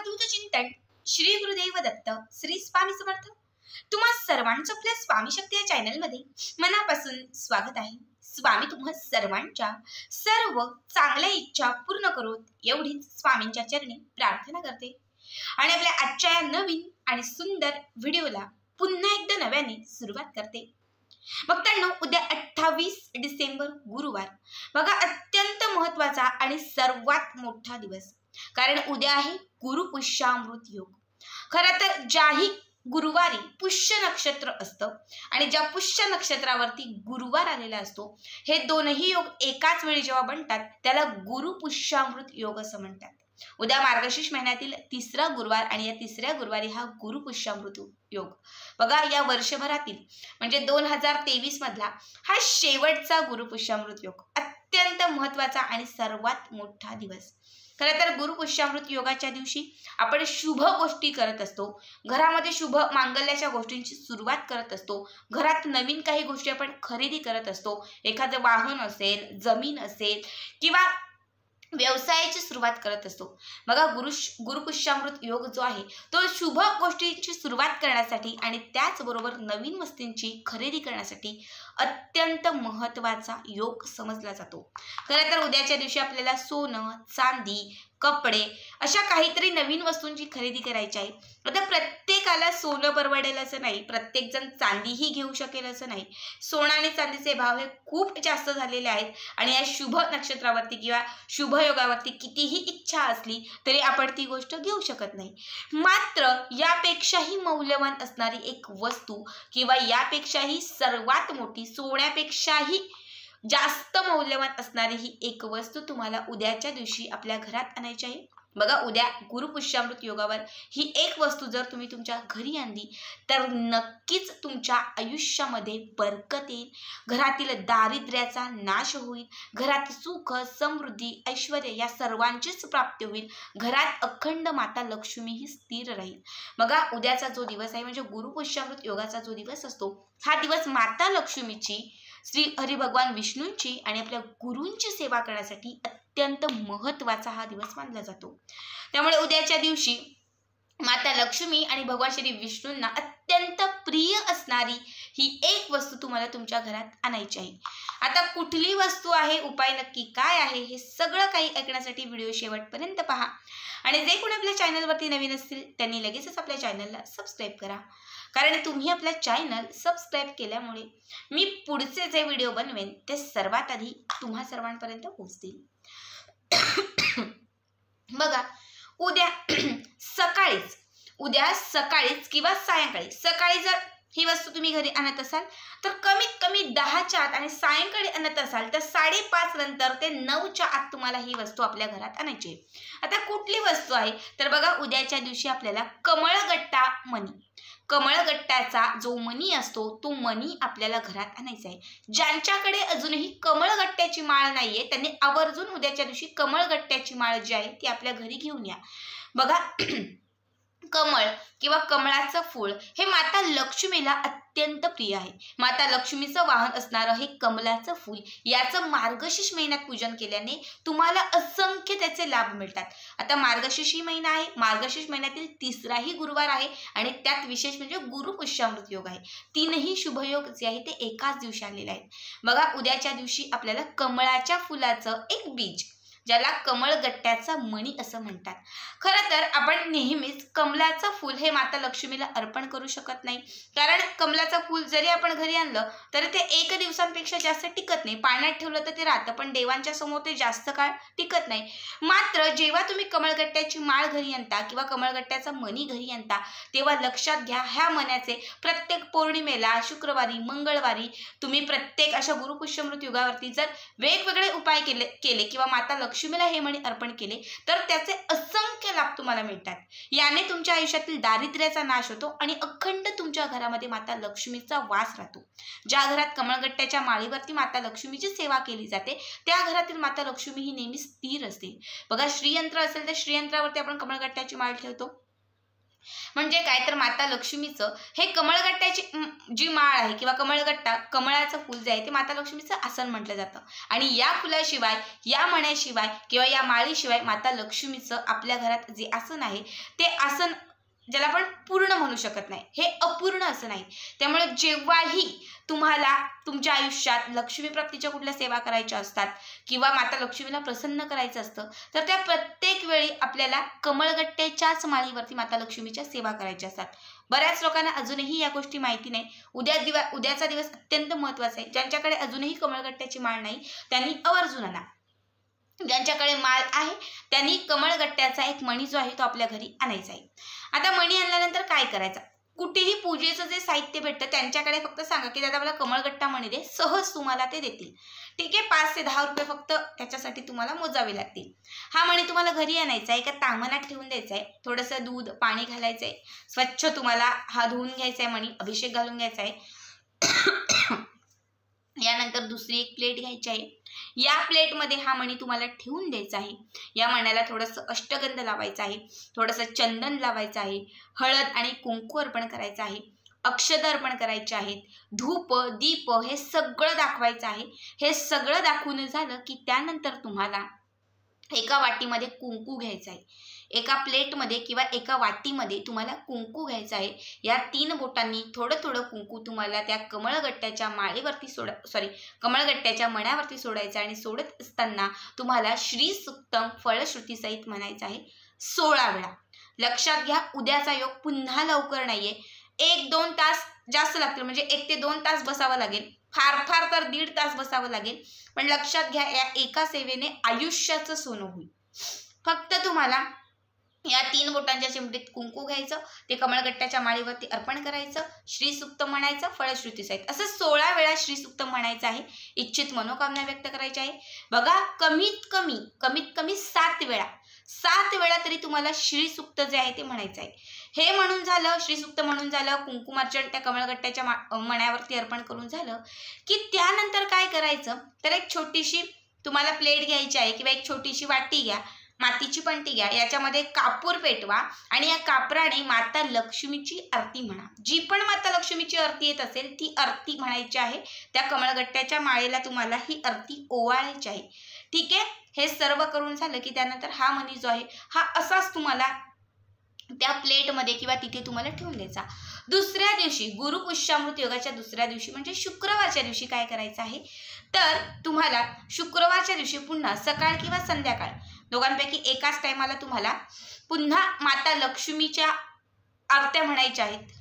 अवधूत चिंतन श्री गुरुदेव दत्त श्री स्वामी समर्थ। तुम्हा सर्वांचं आपल्या स्वामी शक्ती या चॅनल मध्ये मनापासून स्वागत आहे। स्वामी तुम्हा सर्वांच्या सर्व चांगल्या इच्छा पूर्ण करोत एवढीच स्वामींच्या चरणी प्रार्थना करते आणि आपल्या आजच्या या नवीन आणि सुंदर व्हिडिओला पुन्हा एकदा नव्याने सुरुवात करते। भक्तांनो, उद्या 28 डिसेंबर गुरुवार बघा, अत्यंत महत्त्वाचा आणि सर्वात मोठा दिवस, कारण उद्या आहे गुरुपुष्यामृत योग। खरं तर ज्याही गुरुवारी पुष्य नक्षत्र असतं आणि ज्या पुष्य नक्षत्रावरती गुरुवार आलेला असतो, हे दोनही योग एकाच वेळी जेव्हा बनतात त्याला गुरुपुष्यामृत योग असं म्हणतात। उद्या मार्गशीर्ष महिन्यातील तिसरा गुरुवार आणि या तिसऱ्या गुरुवारी हा गुरुपुष्यामृत योग बघा, या वर्षभरातील म्हणजे 2023 मधला हा शेवटचा गुरुपुष्यामृत योग, अत्यंत महत्त्वाचा आणि सर्वात मोठा दिवस। खरं तर गुरुपुष्यामृत योगाच्या दिवशी आपण शुभ गोष्टी करत असतो, घरामध्ये शुभ मांगल्याच्या गोष्टींची सुरुवात करत असतो, घरात नवीन काही गोष्टी आपण खरेदी करत असतो, एखादं वाहन असेल, जमीन असेल किंवा व्यवसायाची सुरुवात करत असतो। बघा, गुरुपुष्यामृत योग जो आहे तो शुभ गोष्टींची सुरुवात करण्यासाठी आणि त्याचबरोबर नवीन वस्तूंची खरेदी करण्यासाठी अत्यंत महत्त्वाचा योग समजला जातो। खरं तर उद्याच्या दिवशी आपल्याला सोनं, चांदी, कपडे अशा काहीतरी नवीन वस्तूंची खरेदी करायची आहे। आता प्रत्येकाला सोनं परवडेल असं नाही, प्रत्येक जण चांदीही घेऊ शकेल असं नाही। सोनं आणि चांदीचे भाव हे खूप जास्त झालेले आहेत आणि या शुभ नक्षत्रावरती किंवा शुभ योगावरती कितीही इच्छा असली तरी आपण ती गोष्ट घेऊ शकत नाही। मात्र यापेक्षाही मौल्यवान असणारी एक वस्तू किंवा यापेक्षाही सर्वात मोठी, सोन्यापेक्षाही जास्त मौल्यवान असणारी ही एक वस्तू तुम्हाला उद्याच्या दिवशी आपल्या घरात आणायची आहे। बघा, उद्या गुरुपुष्यामृत योगावर ही एक वस्तू जर तुम्ही तुमच्या घरी आणली तर नक्कीच तुमच्या आयुष्यामध्ये बरकत येईल, घरातील दारिद्र्याचा नाश होईल, घरात सुख, समृद्धी, ऐश्वर्य या सर्वांचीच प्राप्ती होईल, घरात अखंड माता लक्ष्मी ही स्थिर राहील। बघा, उद्याचा जो दिवस आहे म्हणजे गुरुपुष्यामृत योगाचा जो दिवस असतो, हा दिवस माता लक्ष्मीची, श्री हरी भगवान विष्णूंची आणि आपल्या गुरूंची सेवा करण्यासाठी अत्यंत महत्त्वाचा हा दिवस मानला जातो। त्यामुळे उद्याच्या दिवशी माता लक्ष्मी आणि भगवान श्री विष्णूंना अत्यंत प्रिय असणारी ही एक वस्तू तुम्हाला तुमच्या घरात आणायची आहे। आता कुठली वस्तू आहे, उपाय नक्की काय आहे, हे सगळं काही ऐकण्यासाठी व्हिडिओ शेवटपर्यंत पहा आणि जे कोणी आपल्या चॅनलवरती नवीन असतील त्यांनी लगेचच आपल्या चॅनलला सबस्क्राईब करा, कारण तुम्ही आपल्या चॅनल सबस्क्राईब केल्यामुळे मी पुढचे जे व्हिडिओ बनवेन ते सर्वात आधी तुम्हा सर्वांपर्यंत पोहोचतील। बघा, उद्या सकाळीच किंवा सायंकाळी, सकाळी जर ही वस्तू तुम्ही घरी आणत असाल तर कमीत कमी 10च्या आत आणि सायंकाळी आणत असाल तर 5:30 नंतर ते 9च्या आत तुम्हाला ही वस्तू आपल्या घरात आणायची आहे। आता कुठली वस्तू आहे तर बघा, उद्याच्या दिवशी आपल्याला कमळगट्टा मणी, कमळगट्ट्याचा जो मणी असतो तो मणी आपल्याला घरात आणायचा आहे। ज्यांच्याकडे अजूनही कमळगट्ट्याची माळ नाहीये त्यांनी आवर्जून उद्याच्या दिवशी कमळगट्ट्याची माळ जी आहे ती आपल्या घरी घेऊन या। बघा, कमळ किंवा कमळाचं फूल हे माता लक्ष्मीला अत्यंत प्रिय आहे। माता लक्ष्मीचं वाहन असणारं हे कमळाचं फूल, याचं मार्गशीर्ष महिन्यात पूजन केल्याने तुम्हाला असंख्य त्याचे लाभ मिळतात। आता मार्गशीर्ष महिना आहे, मार्गशीर्ष महिन्यातील तिसराही गुरुवार आहे आणि त्यात विशेष म्हणजे गुरुपुष्यामृत योग आहे। तीनही शुभयोग जे आहे ते एकाच दिवशी आलेले आहेत। बघा, उद्याच्या दिवशी आपल्याला कमळाच्या फुलाचं एक बीज, ज्याला कमळगट्ट्याचा मणी असं म्हणतात। खरं तर आपण नेहमीच कमळाचं फूल हे माता लक्ष्मीला अर्पण करू शकत नाही, कारण कमळाचं फूल जरी आपण घरी आणलं तरी ते 1 दिवसांपेक्षा जास्त टिकत नाही, पाण्यात ठेवलं तर ते राहतं पण देवांच्या समोर ते जास्त काळ टिकत नाही। मात्र जेव्हा तुम्ही कमळगट्ट्याची माळ घरी आणता किंवा कमळगट्ट्याचा मणी घरी आणता तेव्हा लक्षात घ्या, ह्या मण्याचे प्रत्येक पौर्णिमेला, शुक्रवारी, मंगळवारी तुम्ही प्रत्येक अशा गुरुपुष्यामृत युगावरती जर वेगवेगळे उपाय केले किंवा माता लक्ष्मीला हे मणी अर्पण केले तर त्याचे असंख्य लाभ तुम्हाला मिळतात। याने तुमच्या आयुष्यातील दारिद्र्याचा नाश होतो आणि अखंड तुमच्या घरामध्ये माता लक्ष्मीचा वास राहतो। ज्या घरात कमळगट्ट्याच्या माळीवरती माता लक्ष्मीची सेवा केली जाते त्या घरातील माता लक्ष्मी ही नेहमी स्थिर असते। बघा, श्रीयंत्र असेल तर श्रीयंत्रावरती आपण कमळगट्ट्याची माळ ठेवतो, म्हणजे काय तर माता लक्ष्मीचं हे कमळगट्ट्याची जी माळ आहे किंवा कमळगट्टा, कमळाचं फूल जे आहे ते माता लक्ष्मीचं आसन म्हटलं जातं. आणि या फुलाशिवाय, या मण्याशिवाय किंवा या माळीशिवाय माता लक्ष्मीचं आपल्या घरात जे आसन आहे ते आसन ज्याला आपण पूर्ण म्हणू शकत नाही, हे अपूर्ण असं नाही. त्यामुळे जेव्हाही तुम्हाला तुमच्या आयुष्यात लक्ष्मी प्राप्तीच्या कुठल्या सेवा करायच्या असतात किंवा माता लक्ष्मीला प्रसन्न करायचं असतं तर त्या प्रत्येक वेळी आपल्याला कमळगट्ट्याच्याच माळीवरती माता लक्ष्मीच्या सेवा करायच्या असतात. बऱ्याच लोकांना अजूनही या गोष्टी माहिती नाही. उद्याचा दिवस अत्यंत महत्त्वाचा आहे. ज्यांच्याकडे अजूनही कमळगट्ट्याची माळ नाही त्यांनी आवर्जून आणा. ज्यांच्याकडे माळ आहे त्यांनी कमळगट्ट्याचा एक मणी जो आहे तो आपल्या घरी आणायचा आहे. आता मणी आणल्यानंतर काय करायचं, कुठेही पूजेचं जे साहित्य भेटतं त्यांच्याकडे फक्त सांगा की दादा मला कमळगट्टा मणी दे, सहज तुम्हाला ते देतील. ठीक आहे, 5 ते 10 रुपये फक्त त्याच्यासाठी तुम्हाला मोजावे लागतील. हा मणी तुम्हाला घरी आणायचा आहे, एका तामणात ठेवून द्यायचा आहे. थोडंसं दूध पाणी घालायचं आहे, स्वच्छ तुम्हाला हा धुवून घ्यायचा आहे मणी, अभिषेक घालून घ्यायचा आहे. यानंतर दुसरी एक प्लेट घ्यायची आहे. या प्लेटमध्ये हा मणी तुम्हाला ठेवून द्यायचा आहे. या मण्याला थोडंसं अष्टगंध लावायचं आहे, थोडंसं चंदन लावायचं आहे, हळद आणि कुंकू अर्पण करायचं आहे, अक्षता अर्पण करायचे आहेत, धूप दीप हे सगळं दाखवायचं आहे. हे सगळं दाखवून झालं की त्यानंतर तुम्हाला एका वाटीमध्ये कुंकू घ्यायचं आहे. एका प्लेटमध्ये किंवा एका वाटीमध्ये तुम्हाला कुंकू घ्यायचं आहे. या 3 बोटांनी थोडं थोडं कुंकू तुम्हाला त्या कमळगट्ट्याच्या माळेवरती कमळगट्ट्याच्या मण्यावरती सोडायचं आहे. आणि सोडत असताना तुम्हाला श्री सुक्तम फळश्रुती सहित म्हणायचं आहे 16 वेळा. लक्षात घ्या, उद्याचा योग पुन्हा लवकर नाहीये. 1-2 तास जास्त लागतील, म्हणजे 1 ते 2 तास बसावं लागेल, फार फार तर 1.5 तास बसावं लागेल. पण लक्षात घ्या, या एका सेवेने आयुष्याचं सोनं होईल. फक्त तुम्हाला या 3 बोटांच्या चिमटीत कुंकू घ्यायचं, ते कमळगट्ट्याच्या माळीवरती अर्पण करायचं, श्रीसुक्त म्हणायचं, फळश्रुती सहित असं 16 वेळा श्रीसुक्त म्हणायचं आहे. इच्छित मनोकामना व्यक्त करायची आहे. बघा, कमीत कमी 7 वेळा तरी तुम्हाला श्रीसुक्त जे आहे ते म्हणायचं आहे. हे म्हणून झालं, श्रीसुक्त म्हणून झालं, कुंकुमार्चन त्या कमळगट्ट्याच्या मण्यावरती अर्पण करून झालं की त्यानंतर काय करायचं तर एक छोटीशी तुम्हाला प्लेट घ्यायची आहे किंवा एक छोटीशी वाटी घ्या, मातीची पणती घ्या, याच्यामध्ये कापूर पेटवा आणि या कापराने माता लक्ष्मीची आरती म्हणा. जी पण माता लक्ष्मीची आरती येत असेल ती आरती म्हणायची आहे. त्या कमळगट्ट्याच्या माळेला तुम्हाला ही आरती ओवाळायची आहे. ठीक आहे, हे सर्व करून झालं की त्यानंतर हा मणी जो आहे हा असाच तुम्हाला त्या प्लेटमध्ये किंवा तिथे तुम्हाला ठेवून द्यायचा. दुसऱ्या दिवशी गुरुपुष्यामृत योगाच्या दुसऱ्या दिवशी म्हणजे शुक्रवारच्या दिवशी काय करायचं आहे तर तुम्हाला शुक्रवारच्या दिवशी पुन्हा सकाळ किंवा संध्याकाळ दोघांपैकी एकाच टायमाला तुम्हाला पुन्हा माता लक्ष्मीच्या आरत्या म्हणायच्या आहेत.